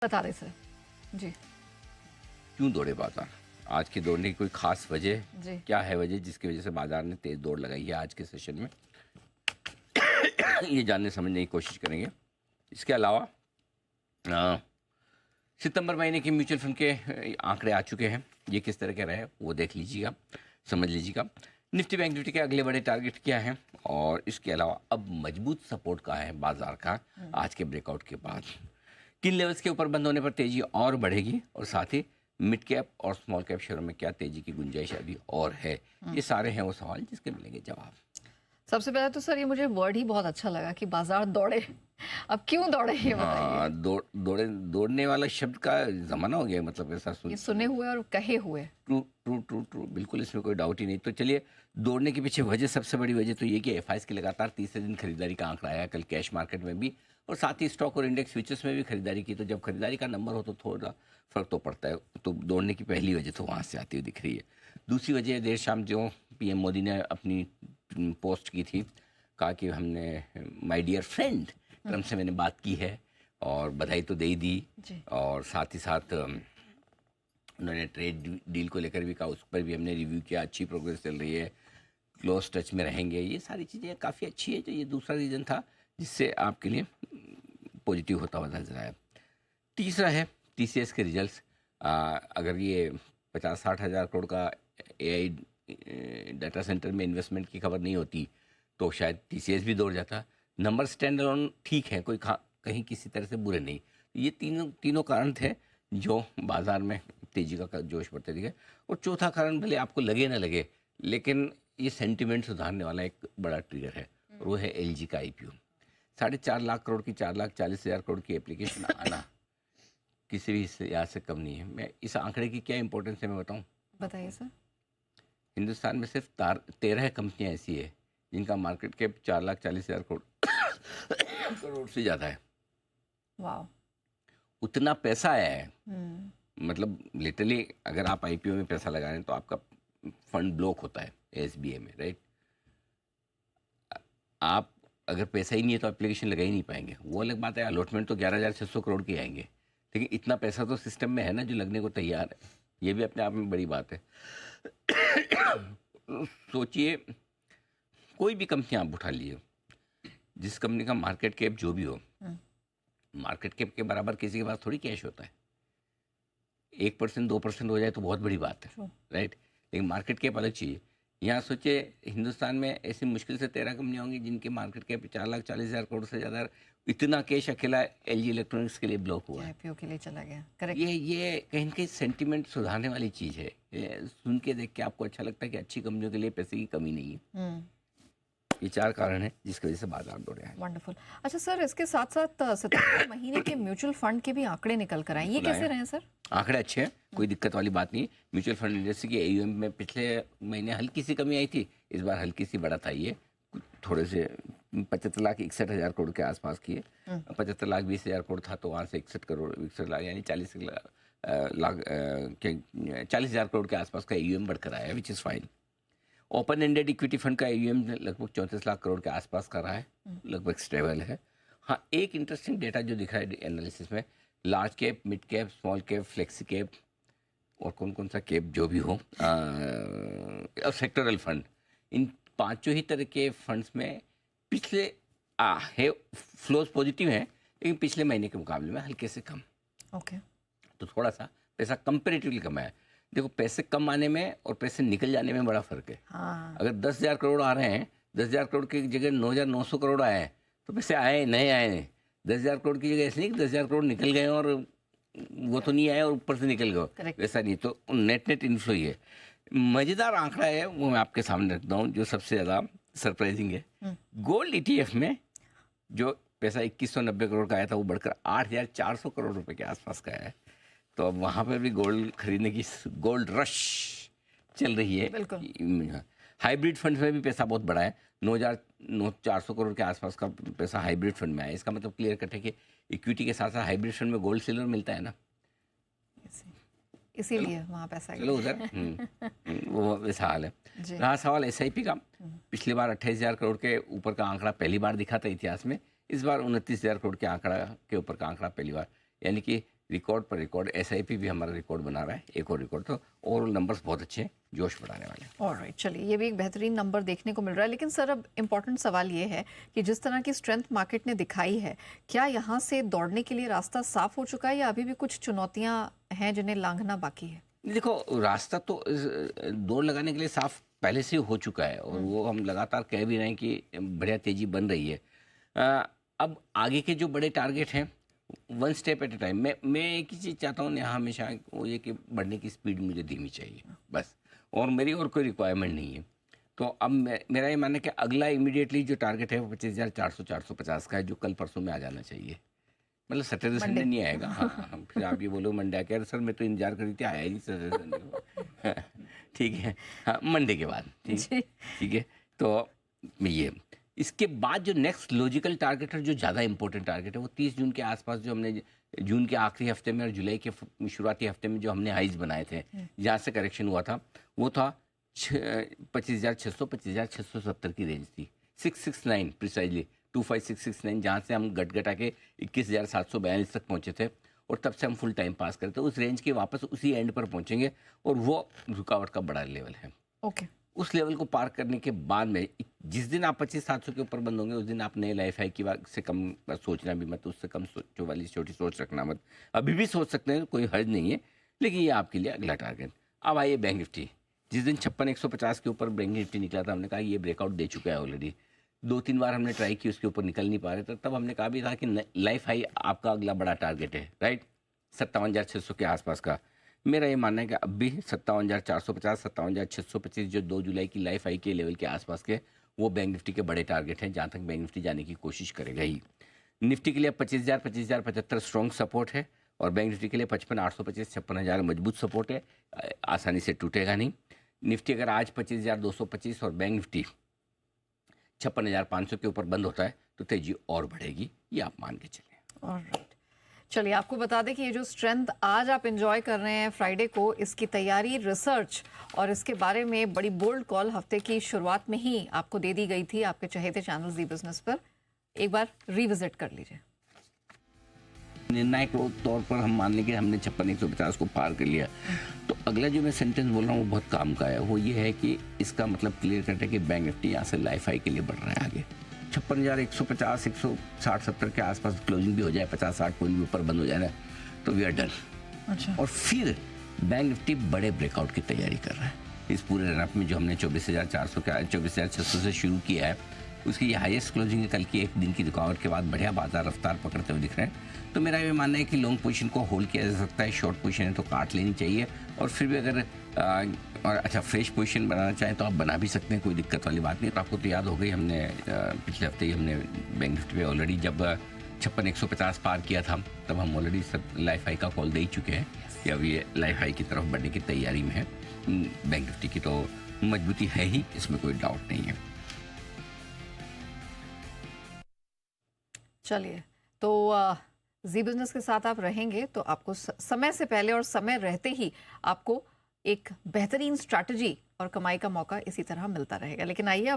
बता दें सर। जी। क्यों दौड़े बाजार? आज के दौड़ने की कोई खास वजह जी। क्या है? वजह जिसकी वजह से बाजार ने तेज दौड़ लगाई है आज के सेशन में, ये जानने समझने की कोशिश करेंगे। इसके अलावा सितंबर महीने के म्यूचुअल फंड के आंकड़े आ चुके हैं। ये किस तरह के रहे वो देख लीजिएगा, समझ लीजिएगा। निफ्टी बैंक निफ्टी के अगले बड़े टारगेट क्या हैं, और इसके अलावा अब मजबूत सपोर्ट कहाँ है बाजार का आज के ब्रेकआउट के बाद, किन लेवल्स के ऊपर बंद होने पर तेजी और बढ़ेगी, और साथ ही मिड कैप और स्मॉल कैप शेयरों में क्या तेजी की गुंजाइश अभी और है। ये सारे हैं वो सवाल जिसके मिलेंगे जवाब। सबसे पहले तो सर ये मुझे वर्ड ही बहुत अच्छा लगा कि बाजार दौड़े। अब क्यों दौड़े ये बताइए। हाँ, दौड़ने वाला शब्द का जमाना हो गया, मतलब ऐसा ये सुने हुए और कहे हुए। ट्रू ट्रू ट्रू ट्रू, बिल्कुल, इसमें कोई डाउट ही नहीं। तो चलिए, दौड़ने के पीछे वजह, सबसे बड़ी वजह तो ये कि एफआईएस की लगातार तीसरे दिन खरीदारी का आंकड़ा आया कल कैश मार्केट में भी, और साथ ही स्टॉक और इंडेक्स फ्यूचर्स में भी खरीदारी की। तो जब खरीदारी का नंबर हो तो थोड़ा फर्क तो पड़ता है। तो दौड़ने की पहली वजह तो वहाँ से आती हुई दिख रही है। दूसरी वजह, देर शाम जो पीएम मोदी ने अपनी पोस्ट की थी, कहा कि हमने माय डियर फ्रेंड ट्रम्प से मैंने बात की है, और बधाई तो दे ही दी, और साथ ही साथ उन्होंने ट्रेड डील को लेकर भी कहा, उस पर भी हमने रिव्यू किया, अच्छी प्रोग्रेस चल रही है, क्लोज टच में रहेंगे। ये सारी चीज़ें काफ़ी अच्छी है। तो ये दूसरा रीज़न था जिससे आपके लिए पॉजिटिव होता हुआ नजर आया। तीसरा है टीसीएस के रिजल्ट्स। अगर ये 50-60 हज़ार करोड़ का एआई डाटा सेंटर में इन्वेस्टमेंट की खबर नहीं होती तो शायद टीसीएस भी दौड़ जाता। नंबर स्टैंड अलोन ठीक है, कोई कहीं किसी तरह से बुरे नहीं। ये तीनों कारण थे जो बाजार में तेजी का जोश बढ़ते दिखे। और चौथा कारण, भले आपको लगे ना लगे, लेकिन ये सेंटिमेंट सुधारने वाला एक बड़ा ट्रिगर है, और वो है एलजी का आईपीओ। 4.5 लाख करोड़ की, 4,40,000 करोड़ की एप्लीकेशन आना किसी भी लिहाज से कम नहीं है। मैं इस आंकड़े की क्या इंपॉर्टेंस है मैं बताऊं। बताइए सर। हिंदुस्तान में सिर्फ 13 कंपनियां ऐसी है जिनका मार्केट कैप 4,40,000 करोड़ से ज़्यादा है। वाह, उतना पैसा आया है। मतलब लिटरली अगर आप आईपीओ में पैसा लगा रहे हैं तो आपका फंड ब्लॉक होता है एसबीआई में, राइट। आप अगर पैसा ही नहीं है तो एप्लीकेशन लगा ही नहीं पाएंगे। वो अलग बात है, अलॉटमेंट तो 11,600 करोड़ के आएंगे, लेकिन इतना पैसा तो सिस्टम में है ना जो लगने को तैयार है। ये भी अपने आप में बड़ी बात है। सोचिए, कोई भी कंपनी आप उठा लीजिए, जिस कंपनी का मार्केट कैप जो भी हो, मार्केट कैप के बराबर किसी के पास थोड़ी कैश होता है। 1% 2% हो जाए तो बहुत बड़ी बात है, राइट। लेकिन मार्केट कैप अलग चीज़ है। यहाँ सोचिए, हिंदुस्तान में ऐसी मुश्किल से 13 कंपनियाँ होंगी जिनके मार्केट कैप 4,40,000 करोड़ से ज़्यादा। इतना कैश अकेला एलजी इलेक्ट्रॉनिक्स के लिए ब्लॉक हुआ है, आईपीओ के लिए चला गया। करेक्ट। ये कहीं ना कहीं सेंटिमेंट सुधारने वाली चीज़ है। ये सुन के देख के आपको अच्छा लगता है कि अच्छी कंपनियों के लिए पैसे की कमी नहीं है। ये 4 कारण है जिसकी वजह से बाजार दौड़े हैं। वंडरफुल। अच्छा सर, इसके साथ साथ सितंबर महीने के म्यूचुअल फंड के भी आंकड़े निकल कर आए, ये कैसे रहे सर? आंकड़े अच्छे हैं, कोई दिक्कत वाली बात नहीं। म्यूचुअल फंड इंडस्ट्री की एयूएम में पिछले महीने हल्की सी कमी आई थी, इस बार हल्की सी बढ़त आई है। थोड़े से 75,61,000 करोड़ के आसपास की है। 75,20,000 करोड़ था तो वहाँ से 61 यानी 40,000 करोड़ के आसपास का एयूएम बढ़कर आया है, which is fine. Open ended equity fund का एयूएम लगभग 34 लाख करोड़ के आसपास का रहा है, लगभग स्टेबल है। हाँ, एक इंटरेस्टिंग डेटा जो दिख रहा है एनालिसिस में, large cap, mid cap, small cap, flexi cap, और कौन सा कैप जो भी हो, और सेक्टरल फंड, इन पांचों ही तरह के फंड्स में पिछले है फ्लोज पॉजिटिव हैं, लेकिन पिछले महीने के मुकाबले में हल्के से कम। ओके। तो थोड़ा सा पैसा कंपेरेटिवली कम है। देखो, पैसे कम आने में और पैसे निकल जाने में बड़ा फर्क है। अगर 10,000 करोड़ आ रहे हैं, 10,000 करोड़ की जगह 9,900 करोड़ आए हैं, तो पैसे आए नए आए हैं। 10,000 करोड़ की जगह ऐसे नहीं कि 10,000 करोड़ निकल गए और वो तो नहीं आए और ऊपर से निकल गए, वैसा नहीं। तो नेट इन्फ्लो ही है। मज़ेदार आंकड़ा है वो मैं आपके सामने रखता हूँ, जो सबसे ज़्यादा सरप्राइजिंग है। गोल्ड ईटीएफ में जो पैसा 2,190 करोड़ का आया था, वो बढ़कर 8,400 करोड़ रुपए के आसपास का है। तो अब वहाँ पर भी गोल्ड खरीदने की गोल्ड रश चल रही है। हाइब्रिड फंड में भी पैसा बहुत बड़ा है, 9,400 करोड़ के आसपास का पैसा हाइब्रिड फंड में आया। इसका मतलब क्लियर कट है कि इक्विटी के साथ साथ हाइब्रिड फंड में गोल्ड सिल्वर मिलता है ना, इसीलिए वहाँ पैसा चलो उधर वो वैसा हाल है। रहा सवाल एसआईपी का, पिछली बार 28,000 करोड़ के ऊपर का आंकड़ा पहली बार दिखा था इतिहास में। इस बार 29,000 करोड़ के ऊपर का आंकड़ा पहली बार, यानी कि रिकॉर्ड पर रिकॉर्ड, एसआईपी भी हमारा रिकॉर्ड बना रहा है, एक और रिकॉर्ड। तो ओवरऑल नंबर्स बहुत अच्छे हैं, जोश बढ़ाने वाले हैं। ऑलराइट, चलिए ये भी एक बेहतरीन नंबर देखने को मिल रहा है। लेकिन सर अब इम्पोर्टेंट सवाल ये है कि जिस तरह की स्ट्रेंथ मार्केट ने दिखाई है, क्या यहाँ से दौड़ने के लिए रास्ता साफ हो चुका है या अभी भी कुछ चुनौतियाँ हैं जिन्हें लांघना बाकी है? देखो, रास्ता तो दौड़ लगाने के लिए साफ पहले से ही हो चुका है, और वो हम लगातार कह भी रहे हैं कि बढ़िया तेजी बन रही है। अब आगे के जो बड़े टारगेट हैं, one step at A time. मैं एक ही चीज़ चाहता हूँ यहाँ हमेशा, वो ये कि बढ़ने की स्पीड मुझे धीमी चाहिए बस, और मेरी और कोई रिक्वायरमेंट नहीं है। तो अब मेरा ये मानना है कि अगला इमीडिएटली जो टारगेट है वो 25,400 450 का है, जो कल परसों में आ जाना चाहिए। मतलब सैटरडे संडे नहीं आएगा। हाँ, फिर आप ये बोलो मंडे आके, अरे सर मैं तो इंतजार कर रही थी, आया ही नहीं सैटरडे संडे को। ठीक है, हाँ मंडे के बाद। ठीक है। तो ये इसके बाद जो नेक्स्ट लॉजिकल टारगेट है, जो ज़्यादा इंपॉर्टेंट टारगेट है, वो 30 जून के आसपास, जो हमने जून के आखिरी हफ्ते में और जुलाई के शुरुआती हफ्ते में जो हमने हाइज बनाए थे, जहाँ से करेक्शन हुआ था, वो था 25,600 25,670 की रेंज थी। 669 प्रिसाइजली 25669, जहाँ से हम घटा के 21,742 तक पहुँचे थे, और तब से हम फुल टाइम पास करते, उस रेंज के वापस उसी एंड पर पहुँचेंगे, और वो रुकावट का बड़ा लेवल है। ओके, उस लेवल को पार करने के बाद में जिस दिन आप 25,700 के ऊपर बंद होंगे, उस दिन आप नए लाइफ हाई की बात से कम सोचना भी मत, उससे कम सोचो वाली छोटी सोच रखना मत। अभी भी सोच सकते हैं, कोई हर्ज नहीं है, लेकिन ये आपके लिए अगला टारगेट। अब आइए बैंक निफ्टी। जिस दिन 56,150 के ऊपर बैंक निफ्टी निकला था, हमने कहा ये ब्रेकआउट दे चुका है ऑलरेडी। 2-3 बार हमने ट्राई की, उसके ऊपर निकल नहीं पा रहे थे, तब हमने कहा भी था कि लाइफ हाई आपका अगला बड़ा टारगेट है, राइट, 57,600 के आसपास का। मेरा ये मानना है कि अब भी 57,450 57,625 जो 2 जुलाई की लाइफ हाई के लेवल के आसपास के, वो बैंक निफ्टी के बड़े टारगेट हैं, जहाँ तक बैंक निफ्टी जाने की कोशिश करेगा ही। निफ्टी के लिए 25,000 25,075 स्ट्रॉन्ग सपोर्ट है, और बैंक निफ्टी के लिए 55,825 56,000 मजबूत सपोर्ट है, आसानी से टूटेगा नहीं। निफ्टी अगर आज 25,225 और बैंक निफ्टी 56,500 के ऊपर बंद होता है, तो तेजी और बढ़ेगी, ये आप मान के चलें। ऑलराइट, चलिए आपको बता दें कि ये जो स्ट्रेंथ आज आप एंजॉय कर रहे हैं फ्राइडे को, इसकी तैयारी, रिसर्च और इसके बारे में बड़ी बोल्ड कॉल हफ्ते की शुरुआत में ही आपको दे दी गई थी आपके चहेते चैनल जी बिजनेस पर। एक बार रिविजिट कर लीजिए। निर्णायक तौर पर हम मान लें कि हमने 56,150 को पार कर लिया, तो अगला जो मैं सेंटेंस बोल रहा हूँ वो बहुत काम का है। वो ये है कि इसका मतलब क्लियर कट है कि बैंक निफ्टी यहाँ से लाइफ हाई के लिए बढ़ रहा है आगे। 56,150 160-70 के आसपास क्लोजिंग भी हो जाए, 50-60 पॉइंट भी ऊपर बंद हो जाए ना, तो वी आर डन। अच्छा, और फिर बैंक निफ्टी बड़े ब्रेकआउट की तैयारी कर रहा है। इस पूरे रनअप में जो हमने 24,400 के 24,600 से शुरू किया है, उसकी ये हाईएस्ट क्लोजिंग है। कल की एक दिन की रुकावट के बाद बढ़िया बाजार रफ्तार पकड़ते हुए दिख रहे हैं। तो मेरा ये मानना है कि लॉन्ग पोजीशन को होल्ड किया जा सकता है, शॉर्ट पोजीशन है तो काट लेनी चाहिए, और फिर भी अगर और अच्छा फ्रेश पोजीशन बनाना चाहें तो आप बना भी सकते हैं, कोई दिक्कत वाली बात नहीं। तो आपको तो याद हो गई, हमने पिछले हफ्ते ही हमने बैंक निफ्टी पे ऑलरेडी जब 56,150 पार किया था, तब हम ऑलरेडी सब लाइफ हाई का कॉल दे ही चुके हैं कि अब ये लाइफ हाई की तरफ बढ़ने की तैयारी में है। बैंक निफ्टी की तो मजबूती है ही, इसमें कोई डाउट नहीं है। चलिए तो जी बिजनेस के साथ आप रहेंगे तो आपको समय से पहले और समय रहते ही आपको एक बेहतरीन स्ट्रैटेजी और कमाई का मौका इसी तरह मिलता रहेगा। लेकिन आइए